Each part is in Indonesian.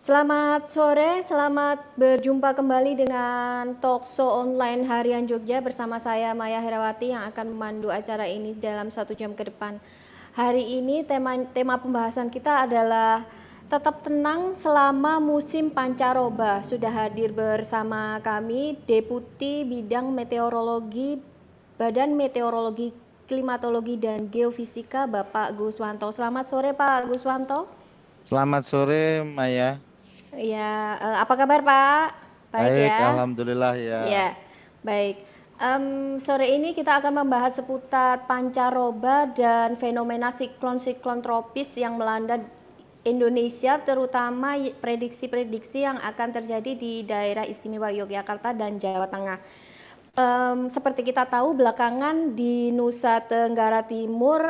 Selamat sore, selamat berjumpa kembali dengan Talkshow Online Harian Jogja bersama saya Maya Herawati yang akan memandu acara ini dalam 1 jam ke depan. Hari ini tema pembahasan kita adalah tetap tenang selama musim pancaroba. Sudah hadir bersama kami Deputi Bidang Meteorologi Badan Meteorologi, Klimatologi dan Geofisika Bapak Guswanto. Selamat sore Pak Guswanto. Selamat sore, Maya. Ya, apa kabar Pak? Baik Baik, ya? alhamdulillah ya. Ya, baik. Sore ini kita akan membahas seputar pancaroba dan fenomena siklon-siklon tropis yang melanda Indonesia, terutama prediksi-prediksi yang akan terjadi di daerah istimewa Yogyakarta dan Jawa Tengah. Seperti kita tahu belakangan di Nusa Tenggara Timur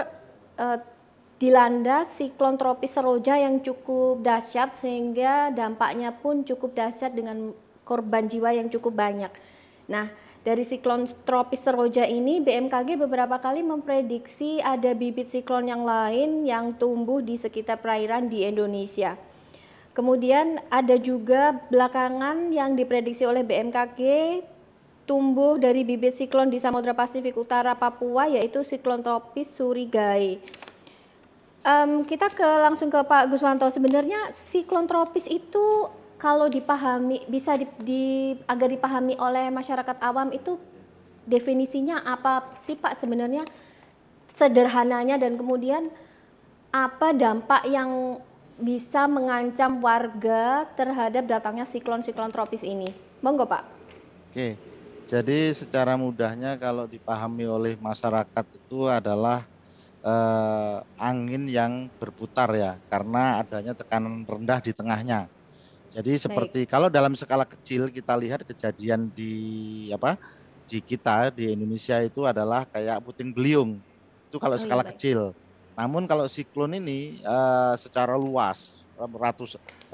dilanda siklon tropis Seroja yang cukup dahsyat sehingga dampaknya pun cukup dahsyat dengan korban jiwa yang cukup banyak. Nah, dari siklon tropis Seroja ini BMKG beberapa kali memprediksi ada bibit siklon yang lain yang tumbuh di sekitar perairan di Indonesia. Kemudian ada juga belakangan yang diprediksi oleh BMKG tumbuh dari bibit siklon di Samudra Pasifik Utara Papua, yaitu siklon tropis Surigai. Kita langsung ke Pak Guswanto. Sebenarnya siklon tropis itu kalau dipahami bisa agar dipahami oleh masyarakat awam itu definisinya apa sih Pak sebenarnya sederhananya, dan kemudian apa dampak yang bisa mengancam warga terhadap datangnya siklon-siklon tropis ini? Monggo Pak. Oke, jadi secara mudahnya kalau dipahami oleh masyarakat itu adalah angin yang berputar ya, karena adanya tekanan rendah di tengahnya. Jadi Baik, seperti kalau dalam skala kecil kita lihat kejadian di kita di Indonesia itu adalah kayak puting beliung. Itu kalau oh iya skala baik. kecil. Namun kalau siklon ini secara luas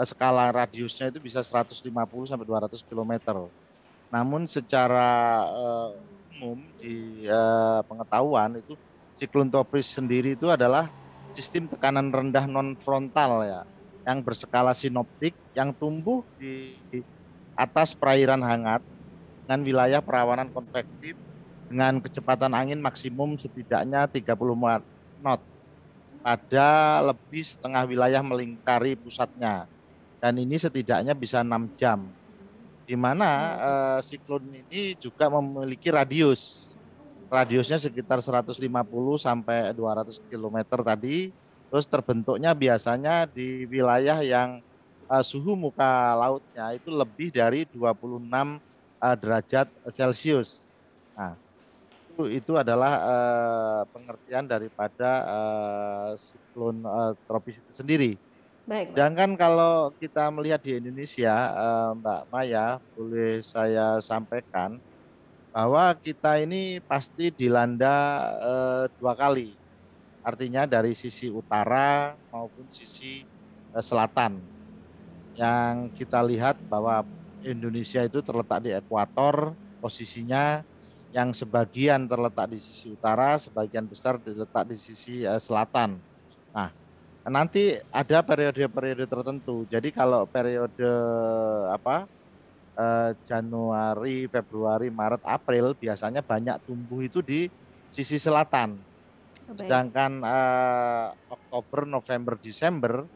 skala radiusnya itu bisa 150 sampai 200 kilometer. Namun secara umum di pengetahuan itu siklon tropis sendiri itu adalah sistem tekanan rendah non frontal ya, yang berskala sinoptik yang tumbuh di atas perairan hangat dengan wilayah perawanan konvektif dengan kecepatan angin maksimum setidaknya 30 knot pada lebih setengah wilayah melingkari pusatnya, dan ini setidaknya bisa 6 jam, di mana siklon ini juga memiliki radiusnya sekitar 150 sampai 200 kilometer tadi. Terus terbentuknya biasanya di wilayah yang suhu muka lautnya itu lebih dari 26 derajat Celcius. Nah, itu adalah pengertian daripada siklon tropis itu sendiri. Baik, Pak. Sedangkan kalau kita melihat di Indonesia, Mbak Maya, boleh saya sampaikan bahwa kita ini pasti dilanda 2 kali. Artinya dari sisi utara maupun sisi selatan. Yang kita lihat bahwa Indonesia itu terletak di ekuator, posisinya yang sebagian terletak di sisi utara, sebagian besar terletak di sisi selatan. Nah, nanti ada periode-periode tertentu. Jadi kalau periode apa Januari, Februari, Maret, April biasanya banyak tumbuh itu di sisi selatan. Oh, baik. Sedangkan Oktober, November, Desember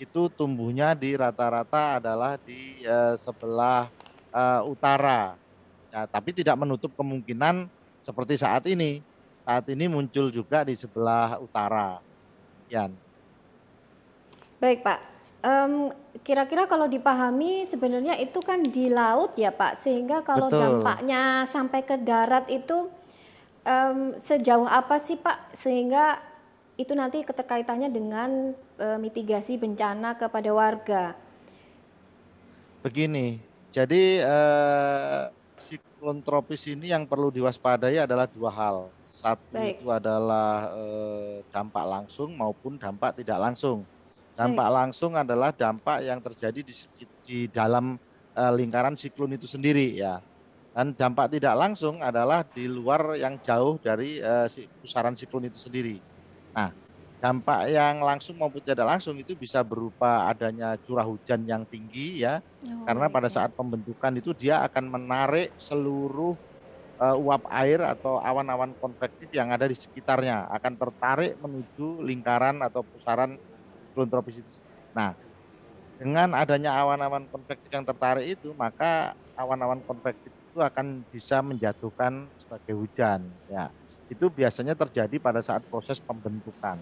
itu tumbuhnya di rata-rata adalah di sebelah utara. Ya, tapi tidak menutup kemungkinan seperti saat ini. Saat ini muncul juga di sebelah utara. Yan. Baik, Pak. Kira-kira kalau dipahami sebenarnya itu kan di laut ya, Pak, sehingga kalau Betul. dampaknya sampai ke darat itu sejauh apa sih, Pak, sehingga itu nanti keterkaitannya dengan mitigasi bencana kepada warga. Begini, jadi siklon tropis ini yang perlu diwaspadai adalah 2 hal. Satu Baik, itu adalah dampak langsung maupun dampak tidak langsung. baik, Dampak langsung adalah dampak yang terjadi di dalam lingkaran siklon itu sendiri ya. Dan dampak tidak langsung adalah di luar yang jauh dari pusaran siklon itu sendiri. Nah, dampak yang langsung maupun tidak langsung itu bisa berupa adanya curah hujan yang tinggi ya, Oh, karena pada iya. saat pembentukan itu dia akan menarik seluruh uap air atau awan-awan konvektif yang ada di sekitarnya, akan tertarik menuju lingkaran atau pusaran siklon tropis itu sendiri. Nah, dengan adanya awan-awan konvektif yang tertarik itu, maka awan-awan konvektif itu akan bisa menjatuhkan sebagai hujan, ya. Itu biasanya terjadi pada saat proses pembentukan.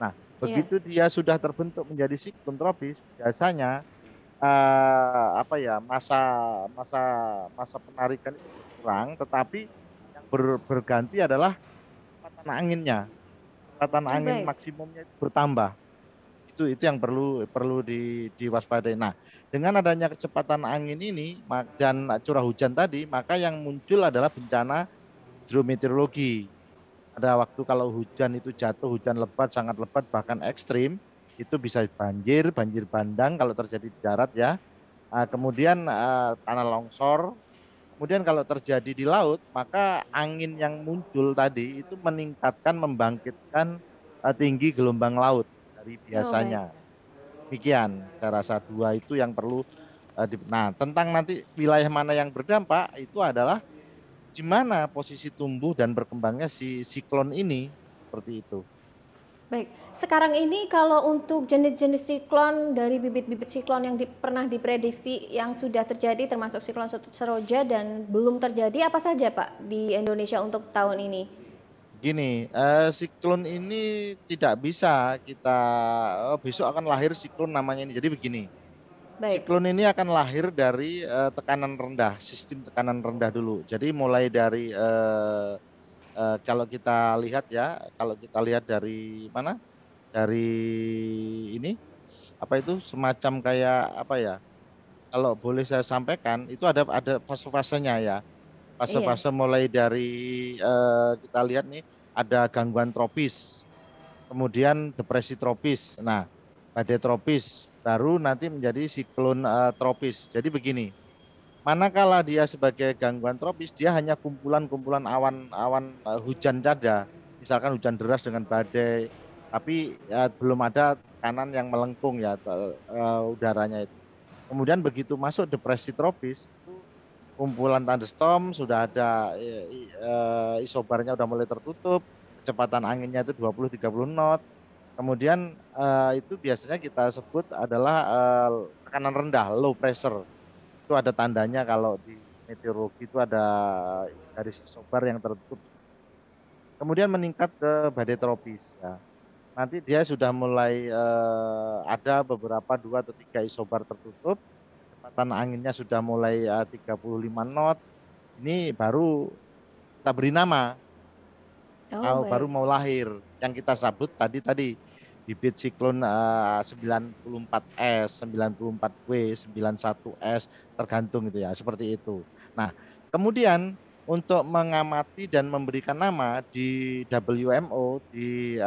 Nah, Iya. begitu dia sudah terbentuk menjadi siklon tropis, biasanya, apa ya, masa masa masa penarikan itu berkurang, tetapi yang berganti adalah kecepatan anginnya. Kecepatan Oh, angin baik. maksimumnya itu bertambah. Itu yang perlu perlu diwaspadai. Nah, dengan adanya kecepatan angin ini dan curah hujan tadi, maka yang muncul adalah bencana hidrometeorologi. Ada waktu kalau hujan itu jatuh, hujan lebat, sangat lebat, bahkan ekstrim, itu bisa banjir, banjir bandang kalau terjadi di darat ya. Kemudian tanah longsor. Kemudian kalau terjadi di laut, maka angin yang muncul tadi itu meningkatkan, membangkitkan tinggi gelombang laut dari Oh, baik. biasanya. Demikian, saya rasa 2 itu yang perlu, nah, tentang nanti wilayah mana yang berdampak, itu adalah di mana posisi tumbuh dan berkembangnya si siklon ini, seperti itu. Baik, sekarang ini kalau untuk jenis-jenis siklon dari bibit-bibit siklon yang pernah diprediksi yang sudah terjadi termasuk siklon Seroja dan belum terjadi apa saja Pak di Indonesia untuk tahun ini? Gini, siklon ini tidak bisa kita, besok akan lahir siklon namanya ini. Jadi begini, Baik, siklon ini akan lahir dari, tekanan rendah, sistem tekanan rendah dulu. Jadi mulai dari, kalau kita lihat ya, kalau kita lihat dari mana, dari ini, apa itu, semacam kayak apa ya, kalau boleh saya sampaikan, itu ada fase-fasenya ya. iya, Fase-fase mulai dari, kita lihat nih, ada gangguan tropis, kemudian depresi tropis. Nah, badai tropis, baru nanti menjadi siklon, tropis. Jadi begini, manakala dia sebagai gangguan tropis, dia hanya kumpulan-kumpulan awan-awan, hujan saja. Misalkan hujan deras dengan badai, tapi ya belum ada tekanan yang melengkung ya, udaranya itu. Kemudian begitu masuk depresi tropis, itu kumpulan thunderstorm sudah ada, isobarnya udah mulai tertutup, kecepatan anginnya itu 20-30 knot. Kemudian, itu biasanya kita sebut adalah, tekanan rendah, low pressure. Itu ada tandanya kalau di meteorologi itu ada garis isobar yang tertutup. Kemudian meningkat ke badai tropis ya. Nanti dia sudah mulai, ada beberapa 2 atau 3 isobar tertutup, kecepatan anginnya sudah mulai, 35 knot, ini baru kita beri nama, oh baru baik, mau lahir, yang kita sebut tadi bibit siklon, 94S, 94W, 91S, tergantung itu ya, seperti itu. Nah, kemudian untuk mengamati dan memberikan nama di WMO, di,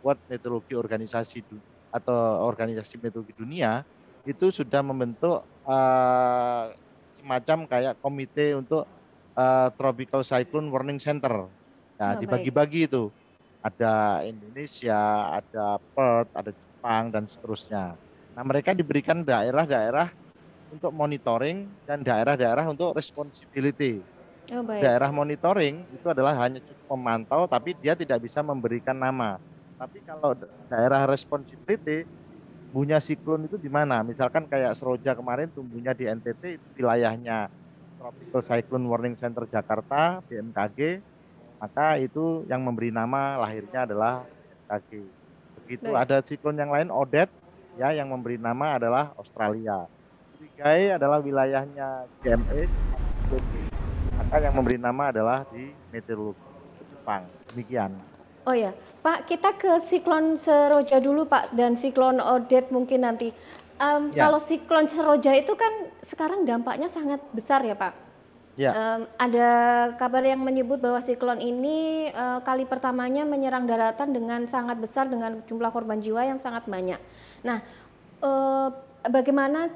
World Meteorology Organisasi atau Organisasi Meteorologi Dunia, itu sudah membentuk, semacam kayak komite untuk, Tropical Cyclone Warning Center. Nah, oh baik, dibagi-bagi itu. Ada Indonesia, ada Perth, ada Jepang, dan seterusnya. Nah, mereka diberikan daerah-daerah untuk monitoring dan daerah-daerah untuk responsibility. oh baik, Daerah monitoring itu adalah hanya cukup memantau, tapi dia tidak bisa memberikan nama. Tapi kalau daerah responsibility, tumbuhnya siklon itu di mana? Misalkan kayak Seroja kemarin tumbuhnya di NTT, itu wilayahnya Tropical Cyclone Warning Center Jakarta, BMKG, maka itu yang memberi nama lahirnya adalah BMKG. Begitu baik. ada siklon yang lain Odet, ya, yang memberi nama adalah Australia. Surigai adalah wilayahnya GMA, Ciclope, maka yang memberi nama adalah di meteorologi Jepang. Demikian. Oh ya, Pak, kita ke siklon Seroja dulu Pak dan siklon Odet mungkin nanti. Ya, Kalau siklon Seroja itu kan sekarang dampaknya sangat besar ya Pak. ya, Ada kabar yang menyebut bahwa siklon ini kali pertamanya menyerang daratan dengan sangat besar dengan jumlah korban jiwa yang sangat banyak. Nah, eh, bagaimana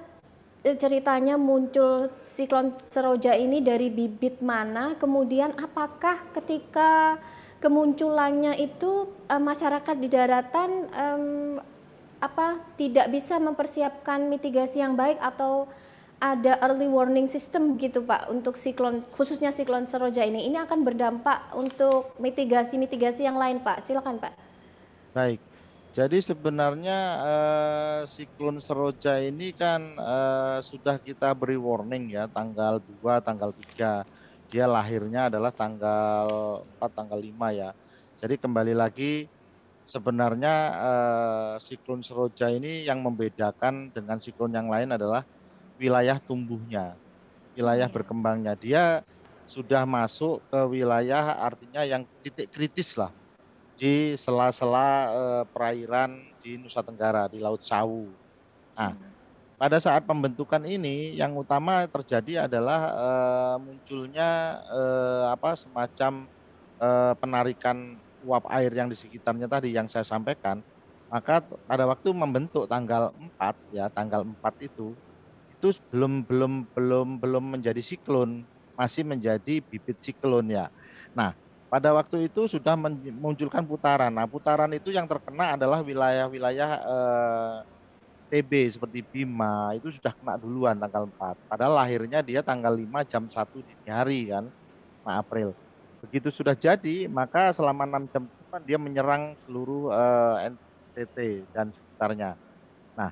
ceritanya muncul siklon Seroja ini dari bibit mana? Kemudian apakah ketika kemunculannya itu masyarakat di daratan tidak bisa mempersiapkan mitigasi yang baik atau ada early warning system gitu Pak untuk siklon, khususnya siklon Seroja ini. Ini akan berdampak untuk mitigasi-mitigasi yang lain Pak. Silakan Pak. Baik. Jadi sebenarnya siklon Seroja ini kan sudah kita beri warning ya tanggal 2, tanggal 3. Dia lahirnya adalah tanggal 4, tanggal 5 ya. Jadi kembali lagi sebenarnya siklon Seroja ini yang membedakan dengan siklon yang lain adalah wilayah tumbuhnya, Oh wilayah ya. berkembangnya. Dia sudah masuk ke wilayah artinya yang titik kritis lah di sela-sela perairan di Nusa Tenggara, di Laut Sawu. Nah, pada saat pembentukan ini yang utama terjadi adalah munculnya semacam penarikan uap air yang di sekitarnya tadi yang saya sampaikan. Maka pada waktu membentuk tanggal 4 ya, tanggal 4 itu belum menjadi siklon, masih menjadi bibit siklon ya. Nah, pada waktu itu sudah memunculkan putaran. Nah, putaran itu yang terkena adalah wilayah-wilayah TB seperti Bima, itu sudah kena duluan tanggal 4. Padahal lahirnya dia tanggal 5 jam 1 dini hari kan, 5 April. Begitu sudah jadi, maka selama 6 jam ke depan dia menyerang seluruh NTT dan sekitarnya. Nah,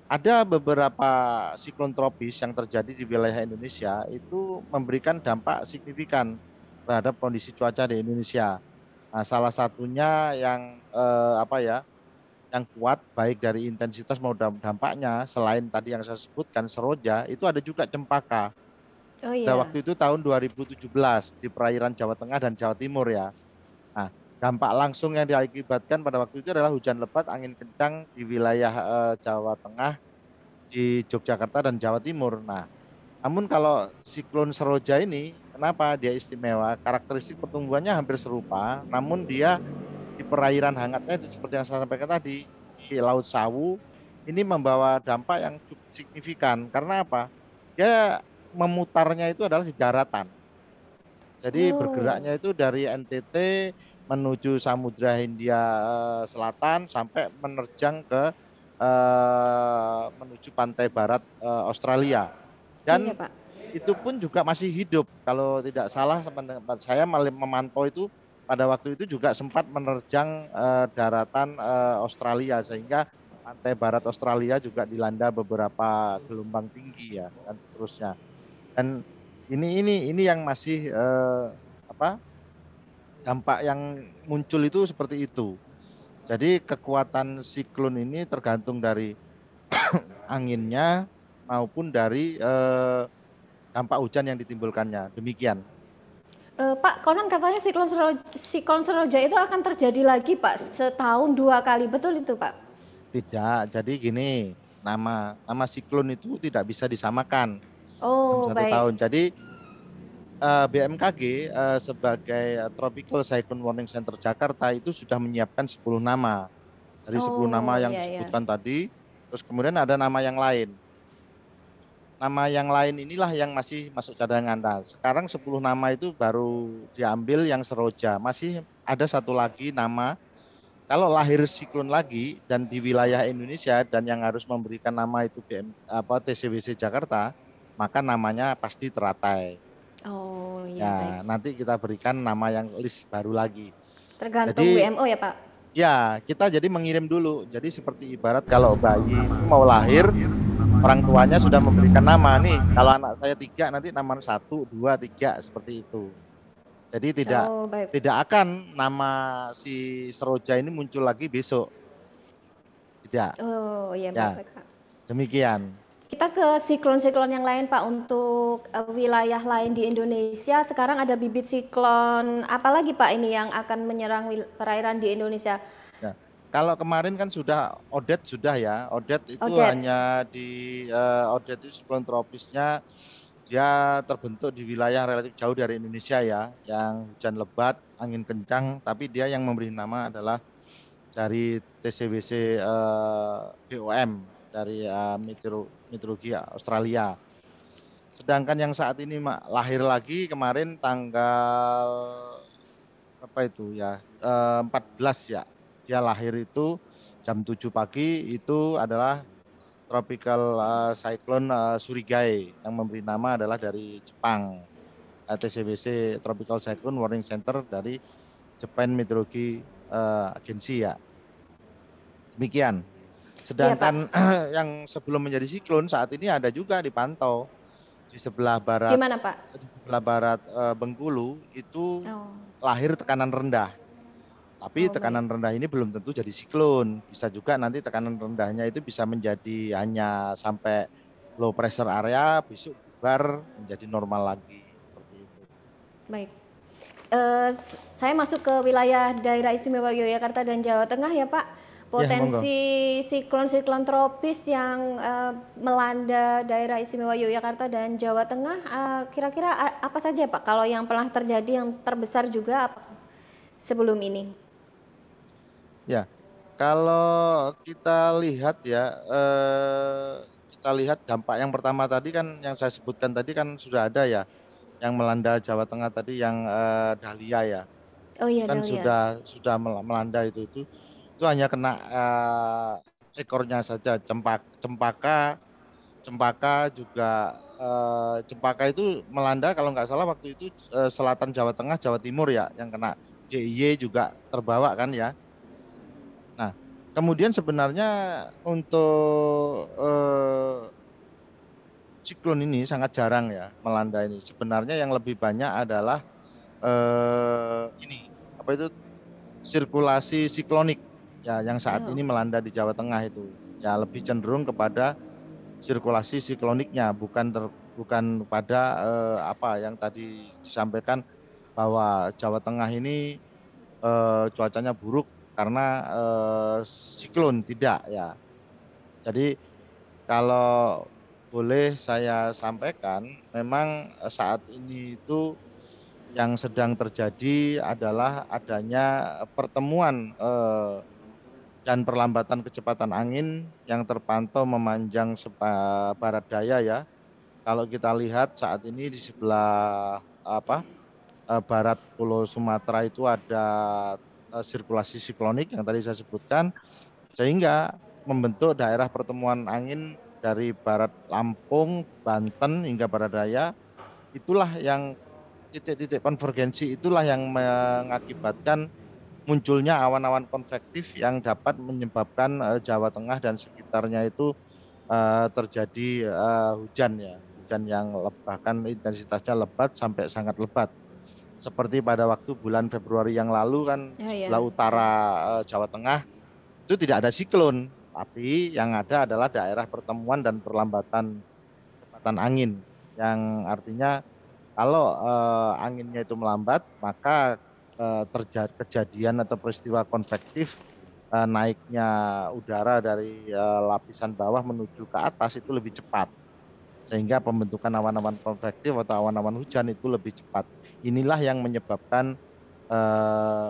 ada beberapa siklon tropis yang terjadi di wilayah Indonesia itu memberikan dampak signifikan terhadap kondisi cuaca di Indonesia. Nah, salah satunya yang yang kuat baik dari intensitas maupun dampaknya selain tadi yang saya sebutkan Seroja, itu ada juga Cempaka. Oh Pada iya. waktu itu tahun 2017 di perairan Jawa Tengah dan Jawa Timur ya. Nah, dampak langsung yang diakibatkan pada waktu itu adalah hujan lebat, angin kencang di wilayah Jawa Tengah, di Yogyakarta dan Jawa Timur. Nah, namun kalau siklon Seroja ini, kenapa dia istimewa? Karakteristik pertumbuhannya hampir serupa, namun dia di perairan hangatnya seperti yang saya sampaikan tadi, di Laut Sawu, ini membawa dampak yang cukup signifikan. Karena apa? Dia memutarnya itu adalah di daratan. Jadi Oh. bergeraknya itu dari NTT menuju Samudra Hindia Selatan sampai menerjang ke menuju pantai barat Australia. Iya Dan Pak. itu pun juga masih hidup. Kalau tidak salah saya memantau itu pada waktu itu juga sempat menerjang daratan Australia sehingga pantai barat Australia juga dilanda beberapa gelombang tinggi ya dan seterusnya. Dan ini yang masih apa dampak yang muncul itu seperti itu. Jadi kekuatan siklon ini tergantung dari anginnya maupun dari dampak hujan yang ditimbulkannya. Demikian. Pak, konon katanya siklon Seroja itu akan terjadi lagi Pak, setahun 2 kali, betul itu Pak? Tidak. Jadi gini, nama siklon itu tidak bisa disamakan dalam Oh satu baik. tahun. Jadi BMKG sebagai Tropical Cyclone Warning Center Jakarta itu sudah menyiapkan 10 nama. Dari 10 nama Oh yang iya ya. disebutkan tadi, terus kemudian ada nama yang lain. Nama yang lain inilah yang masih masuk cadangan. Nah, sekarang 10 nama itu baru diambil yang Seroja. Masih ada satu lagi nama, kalau lahir siklon lagi dan di wilayah Indonesia dan yang harus memberikan nama itu TCWC Jakarta, maka namanya pasti teratai. Oh iya baik. Ya, nanti kita berikan nama yang list baru lagi. Tergantung Jadi WMO ya Pak? ya, kita jadi mengirim dulu. Jadi seperti ibarat kalau bayi itu mau lahir, orang tuanya sudah memberikan nama nih. Kalau anak saya 3, nanti nama 1, 2, 3 seperti itu. Jadi tidak Oh baik. tidak akan nama si Seroja ini muncul lagi besok. Tidak. Oh iya baik Ya, baik Pak. demikian. Kita ke siklon-siklon yang lain Pak, untuk wilayah lain di Indonesia. Sekarang ada bibit siklon apa lagi Pak ini yang akan menyerang perairan di Indonesia? Ya. Kalau kemarin kan sudah Odet sudah ya. Odet itu Odet. hanya di Odet itu siklon tropisnya dia terbentuk di wilayah relatif jauh dari Indonesia ya, yang hujan lebat, angin kencang, tapi dia yang memberi nama adalah dari TCWC BOM dari meteorologi Australia. Sedangkan yang saat ini lahir lagi kemarin tanggal berapa berapa itu ya, 14 ya. Dia lahir itu jam 7 pagi, itu adalah tropical cyclone Surigae, yang memberi nama adalah dari Jepang. TCWC, Tropical Cyclone Warning Center dari Japan Meteorology Agency ya. Demikian. Iya, Pak. Sedangkan yang sebelum menjadi siklon saat ini ada juga dipantau di sebelah Di barat, mana, Pak? Bengkulu itu Oh. lahir tekanan rendah. Tapi Oh, baik. tekanan rendah ini belum tentu jadi siklon. Bisa juga nanti tekanan rendahnya itu bisa menjadi hanya sampai low pressure area, besok bubar menjadi normal lagi. Seperti itu. Baik. Saya masuk ke wilayah daerah istimewa Yogyakarta dan Jawa Tengah ya Pak. Ya, monggo. Potensi siklon-siklon tropis yang melanda daerah istimewa Yogyakarta dan Jawa Tengah, kira-kira apa saja Pak? Kalau yang pernah terjadi yang terbesar juga apa sebelum ini? Ya, kalau kita lihat ya, kita lihat dampak yang pertama tadi kan yang saya sebutkan tadi kan sudah ada ya, yang melanda Jawa Tengah tadi yang dahlia ya, Oh itu iya, kan Dahlia. sudah melanda itu hanya kena ekornya saja. Cempaka juga, cempaka itu melanda kalau nggak salah waktu itu selatan Jawa Tengah, Jawa Timur ya, yang kena DIY juga terbawa kan ya. Nah, kemudian sebenarnya untuk siklon ini sangat jarang ya melanda ini. Sebenarnya yang lebih banyak adalah ini apa itu, sirkulasi siklonik ya, yang saat Oh, ini melanda di Jawa Tengah itu. Ya lebih cenderung kepada sirkulasi sikloniknya, bukan pada apa yang tadi disampaikan bahwa Jawa Tengah ini cuacanya buruk karena siklon, tidak ya. Jadi kalau boleh saya sampaikan, memang saat ini itu yang sedang terjadi adalah adanya pertemuan dan perlambatan kecepatan angin yang terpantau memanjang barat daya ya. Kalau kita lihat saat ini di sebelah apa, barat Pulau Sumatera itu ada sirkulasi siklonik yang tadi saya sebutkan, sehingga membentuk daerah pertemuan angin dari barat Lampung, Banten hingga barat daya. Itulah yang titik-titik konvergensi, itulah yang mengakibatkan munculnya awan-awan konvektif yang dapat menyebabkan Jawa Tengah dan sekitarnya itu terjadi hujan ya, hujan yang bahkan intensitasnya lebat sampai sangat lebat. Seperti pada waktu bulan Februari yang lalu kan oh sebelah ya. utara Jawa Tengah itu tidak ada siklon, tapi yang ada adalah daerah pertemuan dan perlambatan kecepatan angin, yang artinya kalau anginnya itu melambat, maka terjadi kejadian atau peristiwa konvektif, naiknya udara dari lapisan bawah menuju ke atas itu lebih cepat, sehingga pembentukan awan-awan konvektif atau awan-awan hujan itu lebih cepat. Inilah yang menyebabkan eh,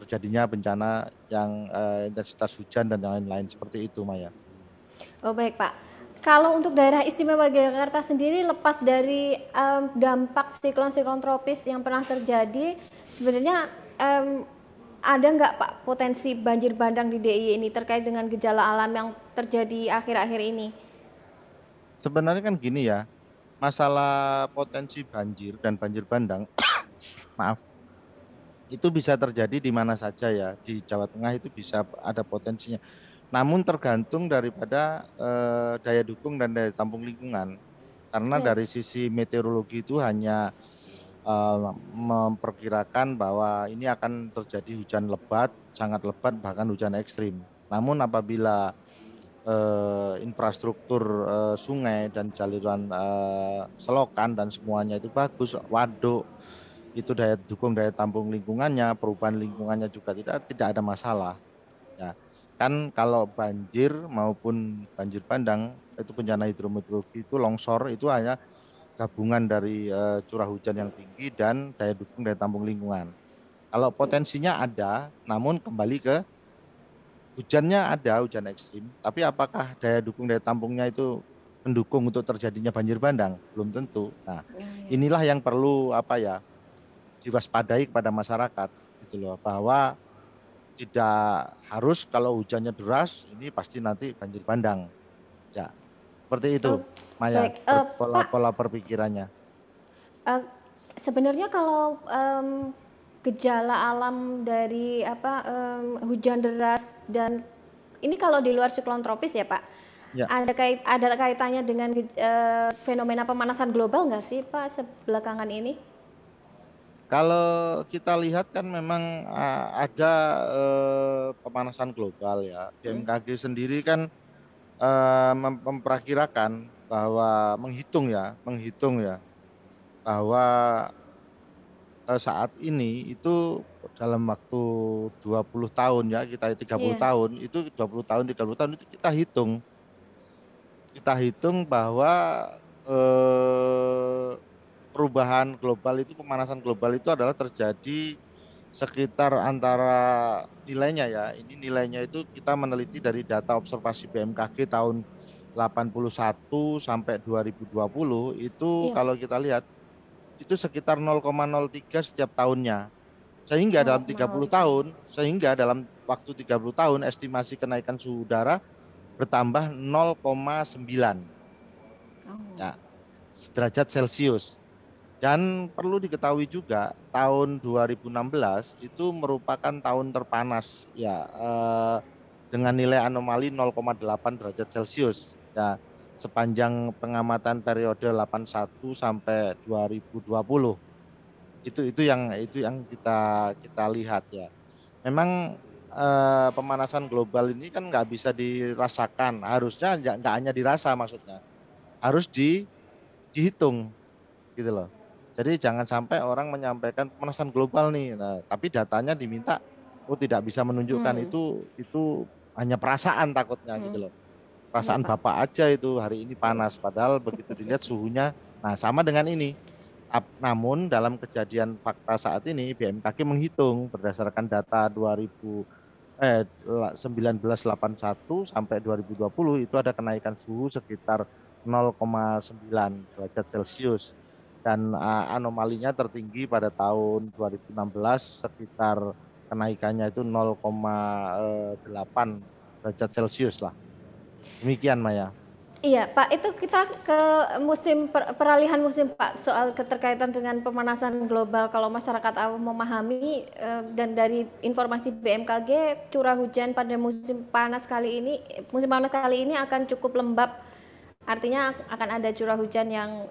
terjadinya bencana yang intensitas hujan dan lain-lain seperti itu, Maya. Oh baik Pak. Kalau untuk daerah istimewa Yogyakarta sendiri lepas dari dampak siklon-siklon tropis yang pernah terjadi, sebenarnya ada nggak Pak potensi banjir bandang di DIY ini terkait dengan gejala alam yang terjadi akhir-akhir ini? Sebenarnya kan gini ya, masalah potensi banjir dan banjir bandang, maaf, itu bisa terjadi di mana saja ya. Di Jawa Tengah itu bisa ada potensinya. Namun tergantung daripada daya dukung dan daya tampung lingkungan. Karena Baik. dari sisi meteorologi itu hanya memperkirakan bahwa ini akan terjadi hujan lebat, sangat lebat, bahkan hujan ekstrim. Namun apabila infrastruktur sungai dan jaluran selokan dan semuanya itu bagus, waduk, itu daya dukung daya tampung lingkungannya, perubahan lingkungannya juga tidak ada masalah. Ya, kan kalau banjir maupun banjir bandang itu bencana hidrometeorologi itu longsor itu hanya gabungan dari curah hujan yang tinggi dan daya dukung daya tampung lingkungan. Kalau potensinya ada, namun kembali ke hujannya ada, hujan ekstrim, tapi apakah daya dukung daya tampungnya itu mendukung untuk terjadinya banjir bandang? Belum tentu. Nah, Oh, ya. inilah yang perlu apa ya, diwaspadai kepada masyarakat. gitu loh, bahwa tidak harus kalau hujannya deras ini pasti nanti banjir bandang. Ya, seperti Oh, itu Maya, baik, Pak, pola perpikirannya. eh, sebenarnya kalau gejala alam dari hujan deras dan ini kalau di luar siklon tropis ya Pak, Ya, ada kaitannya dengan fenomena pemanasan global nggak sih Pak sebelakangan ini? kalau kita lihat kan memang ada pemanasan global ya. Mm. BMKG sendiri kan memperkirakan bahwa menghitung ya bahwa saat ini itu dalam waktu 20 tahun ya, kita 30 Iya. tahun, itu 20 tahun, 30 tahun itu kita hitung bahwa eh, perubahan global itu, pemanasan global itu adalah terjadi sekitar antara nilainya ya. Ini nilainya itu kita meneliti dari data observasi BMKG tahun 81 sampai 2020 itu Iya Pak. kalau kita lihat itu sekitar 0,03 setiap tahunnya. Sehingga dalam waktu 30 tahun estimasi kenaikan suhu udara bertambah 0,9 Oh. ya, derajat Celcius. Dan perlu diketahui juga tahun 2016 itu merupakan tahun terpanas ya, dengan nilai anomali 0,8 derajat Celcius. Ya, sepanjang pengamatan periode 81 sampai 2020. Itu yang kita kita lihat ya. Memang pemanasan global ini kan nggak bisa dirasakan. Harusnya nggak hanya dirasa maksudnya. Harus dihitung gitu loh. Jadi jangan sampai orang menyampaikan pemanasan global nih. Nah, tapi datanya diminta, oh tidak bisa menunjukkan Hmm. itu hanya perasaan takutnya Hmm. gitu loh. Iya Perasaan Pak. Bapak aja itu hari ini panas, padahal begitu dilihat suhunya. Nah, sama dengan ini. Namun dalam kejadian fakta saat ini BMKG menghitung berdasarkan data 1981 sampai 2020 itu ada kenaikan suhu sekitar 0,9 derajat Celcius dan anomalinya tertinggi pada tahun 2016 sekitar kenaikannya itu 0,8 derajat Celcius lah. Demikian Maya. Iya, Pak, itu kita ke musim peralihan musim, Pak, soal keterkaitan dengan pemanasan global. Kalau masyarakat awam memahami dan dari informasi BMKG, curah hujan pada musim panas kali ini akan cukup lembab. Artinya akan ada curah hujan yang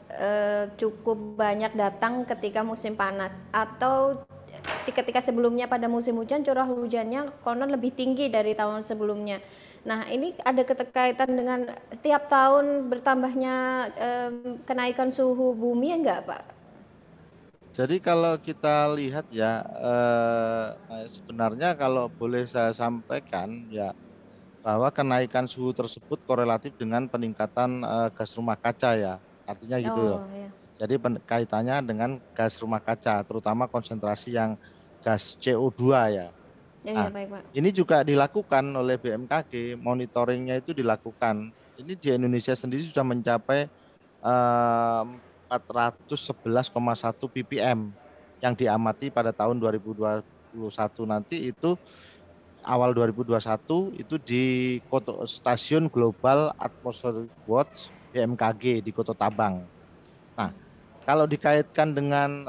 cukup banyak datang ketika musim panas atau ketika sebelumnya pada musim hujan curah hujannya konon lebih tinggi dari tahun sebelumnya. Nah, ini ada keterkaitan dengan tiap tahun bertambahnya kenaikan suhu bumi ya enggak, Pak? Jadi kalau kita lihat ya, sebenarnya kalau boleh saya sampaikan ya, bahwa kenaikan suhu tersebut korelatif dengan peningkatan gas rumah kaca ya. Artinya gitu loh. Oh, ya. Jadi kaitannya dengan gas rumah kaca, terutama konsentrasi yang gas CO2 ya. Ya, ya, Nah, baik, Pak. ini juga dilakukan oleh BMKG, monitoringnya itu dilakukan. Ini di Indonesia sendiri sudah mencapai 411,1 ppm yang diamati pada tahun 2021 nanti itu awal 2021 itu di Stasiun Global Atmospheric Watch BMKG di Kota Tabang. Nah, kalau dikaitkan dengan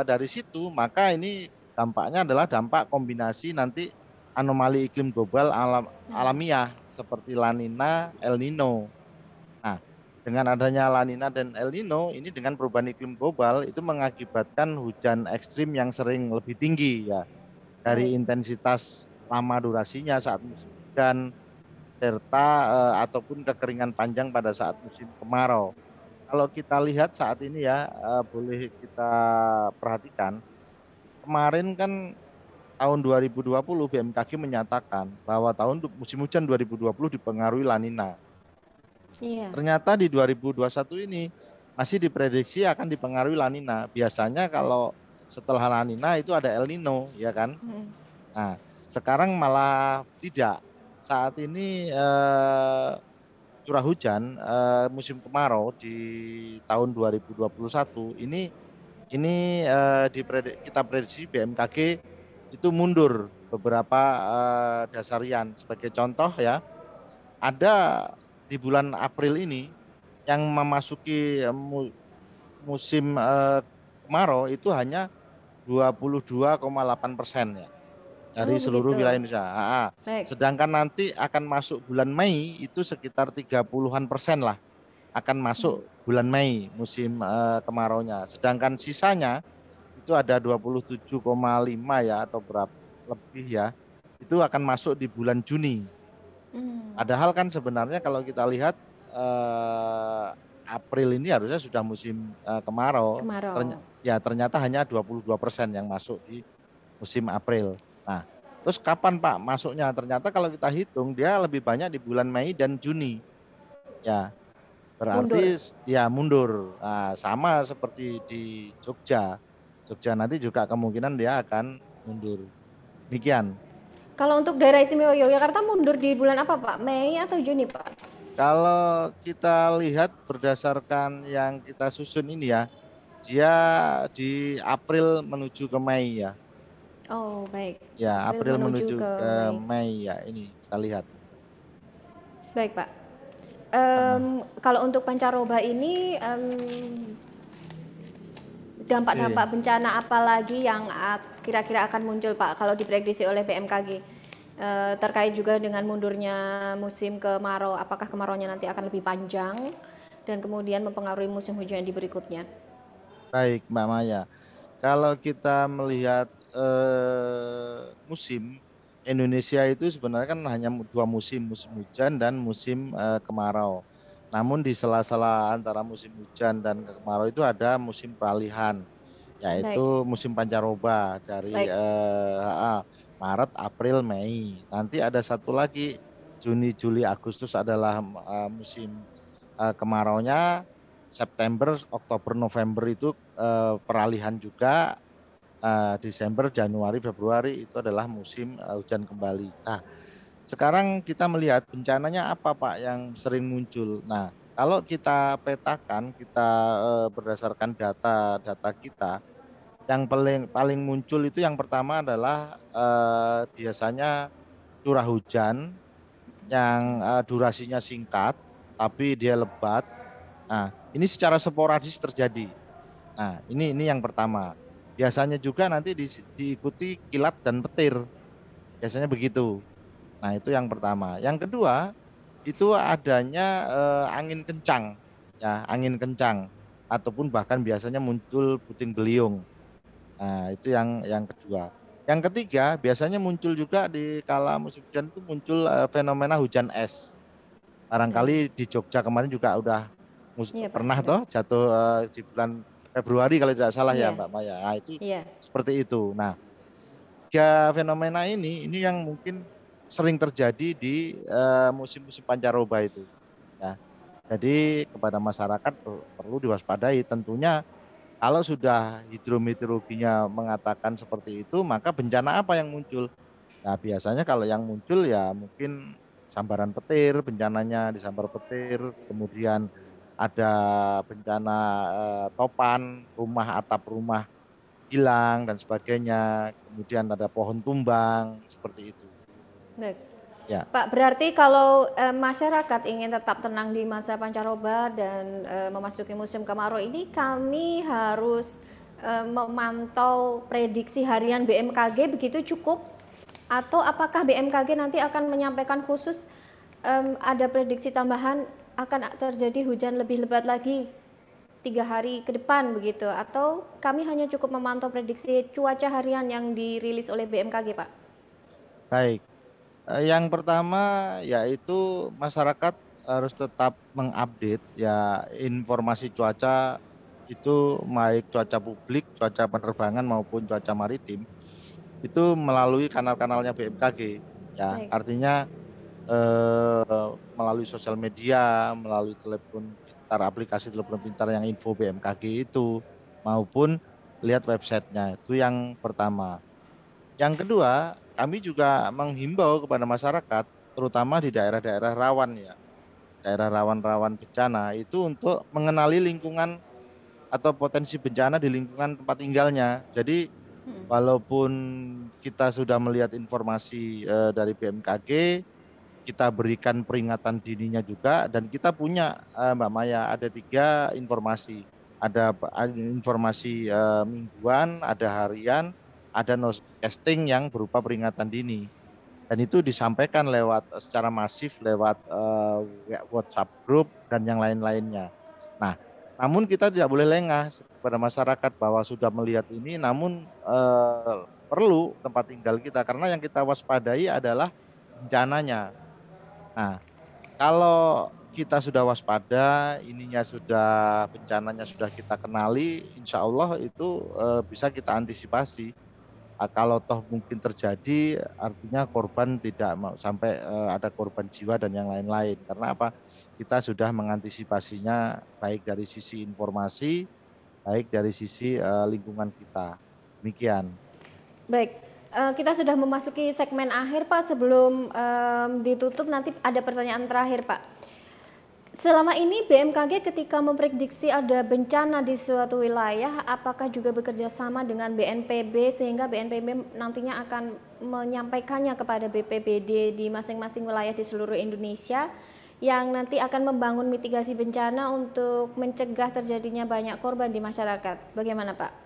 dari situ, maka ini dampaknya adalah dampak kombinasi nanti anomali iklim global alamiah seperti La Nina, El Nino. Nah, dengan adanya La Nina dan El Nino, ini dengan perubahan iklim global itu mengakibatkan hujan ekstrim yang sering lebih tinggi ya, dari Baik. intensitas lama durasinya saat musim hujan, serta ataupun kekeringan panjang pada saat musim kemarau. Kalau kita lihat saat ini ya, boleh kita perhatikan, kemarin kan tahun 2020 BMKG menyatakan bahwa musim hujan 2020 dipengaruhi La Nina. Iya. Ternyata di 2021 ini masih diprediksi akan dipengaruhi La Nina. Biasanya kalau setelah La Nina itu ada El Nino, ya kan? Hmm. Nah, sekarang malah tidak. Saat ini curah hujan musim kemarau di tahun 2021 ini kita prediksi BMKG itu mundur beberapa dasarian. Sebagai contoh ya, ada di bulan April ini yang memasuki musim kemarau itu hanya 22,8% ya Oh dari seluruh begitu. wilayah Indonesia. Baik. Sedangkan nanti akan masuk bulan Mei itu sekitar 30-an% lah akan Hmm. masuk bulan Mei musim kemaraunya. Sedangkan sisanya itu ada 27,5 ya atau berapa lebih ya. Itu akan masuk di bulan Juni. Hmm. Padahal kan sebenarnya kalau kita lihat eh, April ini harusnya sudah musim kemarau. Kemarau. Ya ternyata hanya 22% yang masuk di musim April. Nah, terus kapan Pak masuknya? Ternyata kalau kita hitung dia lebih banyak di bulan Mei dan Juni. Ya, Mundur. berarti ya mundur. Nah, sama seperti di Jogja. Jogja nanti juga kemungkinan dia akan mundur. Demikian. Kalau untuk daerah istimewa Yogyakarta mundur di bulan apa Pak? Mei atau Juni Pak? Kalau kita lihat berdasarkan yang kita susun ini ya, dia di April menuju ke Mei ya. Oh baik. Ya, April April menuju menuju ke ke Mei. Mei ya. Ini kita lihat. Baik Pak. Heeh. Kalau untuk pancaroba ini Oke. dampak-dampak bencana apa lagi yang kira-kira akan muncul Pak kalau diprediksi oleh BMKG terkait juga dengan mundurnya musim kemarau, apakah kemaraunya nanti akan lebih panjang dan kemudian mempengaruhi musim hujan di berikutnya? Baik, Mbak Maya. Kalau kita melihat musim Indonesia itu sebenarnya kan hanya dua musim, musim hujan dan musim kemarau. Namun di sela-sela antara musim hujan dan kemarau itu ada musim peralihan, yaitu Baik, musim pancaroba dari baik. Maret, April, Mei. Nanti ada satu lagi Juni, Juli, Agustus adalah musim kemaraunya. September, Oktober, November itu peralihan juga. Desember, Januari, Februari itu adalah musim hujan kembali. Nah, sekarang kita melihat bencananya apa Pak yang sering muncul. Nah, kalau kita petakan, kita berdasarkan data-data kita, yang paling paling muncul itu yang pertama adalah biasanya curah hujan yang durasinya singkat, tapi dia lebat. Nah, ini secara sporadis terjadi. Nah, ini yang pertama. Biasanya juga nanti diikuti kilat dan petir. Biasanya begitu. Nah, itu yang pertama. Yang kedua, itu adanya angin kencang. Ya, angin kencang ataupun bahkan biasanya muncul puting beliung. Nah, itu yang kedua. Yang ketiga, biasanya muncul juga di kala musim hujan itu muncul fenomena hujan es. Oh, Barangkali di Jogja kemarin juga udah iya Pak, pernah sudah. toh jatuh di bulan Februari kalau tidak salah ya Iya, Mbak Maya. Nah, itu iya. seperti itu. Nah, tiga fenomena ini yang mungkin sering terjadi di musim-musim pancaroba itu. Ya. Jadi kepada masyarakat perlu diwaspadai. Tentunya kalau sudah hidrometeorologinya mengatakan seperti itu, maka bencana apa yang muncul? Nah, biasanya kalau yang muncul ya mungkin sambaran petir, bencananya disambar petir, kemudian ada bencana topan, atap rumah hilang dan sebagainya, kemudian ada pohon tumbang, seperti itu. Baik. Ya, Pak, berarti kalau masyarakat ingin tetap tenang di masa pancaroba dan memasuki musim kemarau ini, kami harus memantau prediksi harian BMKG begitu cukup? Atau apakah BMKG nanti akan menyampaikan khusus ada prediksi tambahan akan terjadi hujan lebih lebat lagi 3 hari ke depan begitu? Atau kami hanya cukup memantau prediksi cuaca harian yang dirilis oleh BMKG, Pak? baik. Yang pertama yaitu masyarakat harus tetap mengupdate ya informasi cuaca itu baik cuaca publik, cuaca penerbangan maupun cuaca maritim itu melalui kanal-kanalnya BMKG ya. Baik. Artinya melalui sosial media, melalui telepon pintar, aplikasi telepon pintar yang info BMKG itu maupun lihat websitenya. Itu yang pertama. Yang kedua, kami juga menghimbau kepada masyarakat, terutama di daerah-daerah rawan ya, daerah rawan-rawan bencana itu untuk mengenali lingkungan atau potensi bencana di lingkungan tempat tinggalnya. Jadi Hmm. Walaupun kita sudah melihat informasi dari BMKG, kita berikan peringatan dininya juga, dan kita punya Mbak Maya ada 3 informasi. Ada informasi mingguan, ada harian, ada newscasting yang berupa peringatan dini. Dan itu disampaikan lewat secara masif lewat WhatsApp group dan yang lain-lainnya. Nah, namun kita tidak boleh lengah kepada masyarakat bahwa sudah melihat ini, namun perlu tempat tinggal kita karena yang kita waspadai adalah bencananya. Nah, kalau kita sudah waspada, ininya sudah bencananya sudah kita kenali, insya Allah itu bisa kita antisipasi. Kalau toh mungkin terjadi, artinya korban tidak mau sampai ada korban jiwa dan yang lain-lain. Karena apa? Kita sudah mengantisipasinya baik dari sisi informasi, baik dari sisi lingkungan kita. Demikian. Baik, kita sudah memasuki segmen akhir Pak. Sebelum ditutup nanti ada pertanyaan terakhir Pak. Selama ini BMKG ketika memprediksi ada bencana di suatu wilayah, apakah juga bekerja sama dengan BNPB sehingga BNPB nantinya akan menyampaikannya kepada BPBD di masing-masing wilayah di seluruh Indonesia yang nanti akan membangun mitigasi bencana untuk mencegah terjadinya banyak korban di masyarakat. Bagaimana Pak?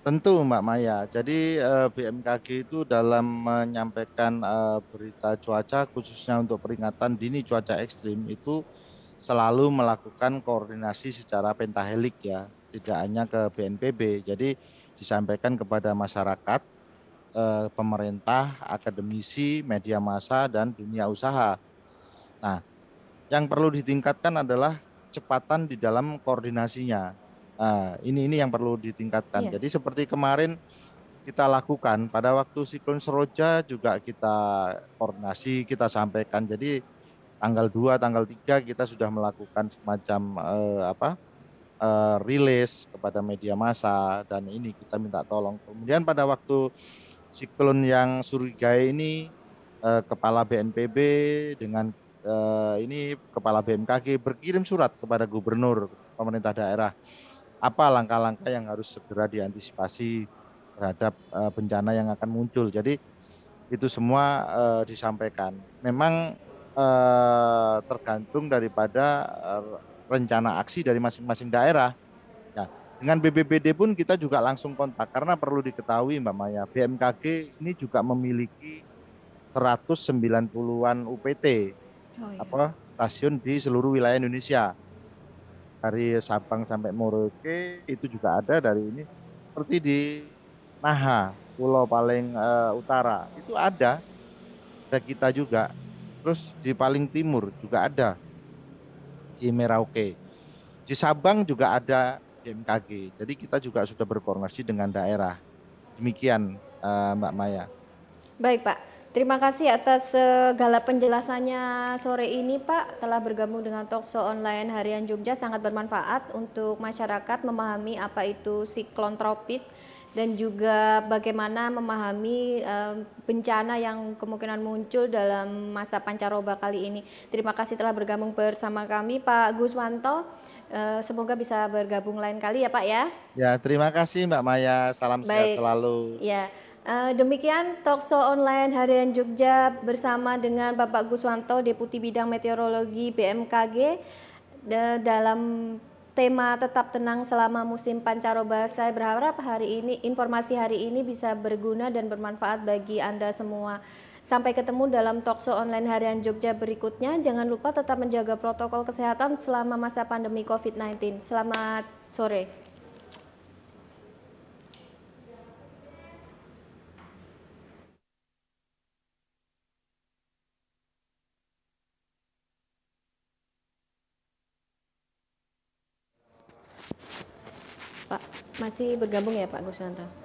Tentu Mbak Maya. Jadi BMKG itu dalam menyampaikan berita cuaca khususnya untuk peringatan dini cuaca ekstrim itu selalu melakukan koordinasi secara pentahelik ya, tidak hanya ke BNPB. Jadi disampaikan kepada masyarakat, pemerintah, akademisi, media massa dan dunia usaha. Nah, yang perlu ditingkatkan adalah kecepatan di dalam koordinasinya. Nah, ini yang perlu ditingkatkan. Iya. Jadi seperti kemarin kita lakukan pada waktu siklon Seroja juga kita koordinasi, kita sampaikan. Jadi tanggal 2, tanggal 3 kita sudah melakukan semacam rilis kepada media massa dan ini kita minta tolong. Kemudian pada waktu siklon yang Surigaya ini kepala BNPB dengan ini kepala BMKG berkirim surat kepada gubernur pemerintah daerah apa langkah-langkah yang harus segera diantisipasi terhadap bencana yang akan muncul. Jadi itu semua disampaikan. Memang tergantung daripada rencana aksi dari masing-masing daerah. Ya, dengan BPBD pun kita juga langsung kontak karena perlu diketahui Mbak Maya, BMKG ini juga memiliki 190-an UPT Oh iya. apa stasiun di seluruh wilayah Indonesia. Dari Sabang sampai Merauke itu juga ada dari ini seperti di Naha, pulau paling utara itu ada kita juga. Terus di paling timur juga ada di Merauke. Di Sabang juga ada BMKG. Jadi kita juga sudah berkoordinasi dengan daerah. Demikian Mbak Maya. Baik Pak, terima kasih atas segala penjelasannya sore ini Pak. Telah bergabung dengan Talkshow Online Harian Jogja sangat bermanfaat untuk masyarakat memahami apa itu siklon tropis dan juga bagaimana memahami bencana yang kemungkinan muncul dalam masa pancaroba kali ini. Terima kasih telah bergabung bersama kami Pak Guswanto. Semoga bisa bergabung lain kali ya Pak ya. Ya, terima kasih Mbak Maya. Salam sehat Baik, selalu. ya. Demikian Talkshow Online Harian Jogja bersama dengan Bapak Guswanto, Deputi Bidang Meteorologi BMKG dalam tema tetap tenang selama musim pancaroba. Saya berharap informasi hari ini bisa berguna dan bermanfaat bagi Anda semua. Sampai ketemu dalam Talkshow Online Harian Jogja berikutnya. Jangan lupa tetap menjaga protokol kesehatan selama masa pandemi COVID-19. Selamat sore. Pak, masih bergabung ya Pak Guswanto?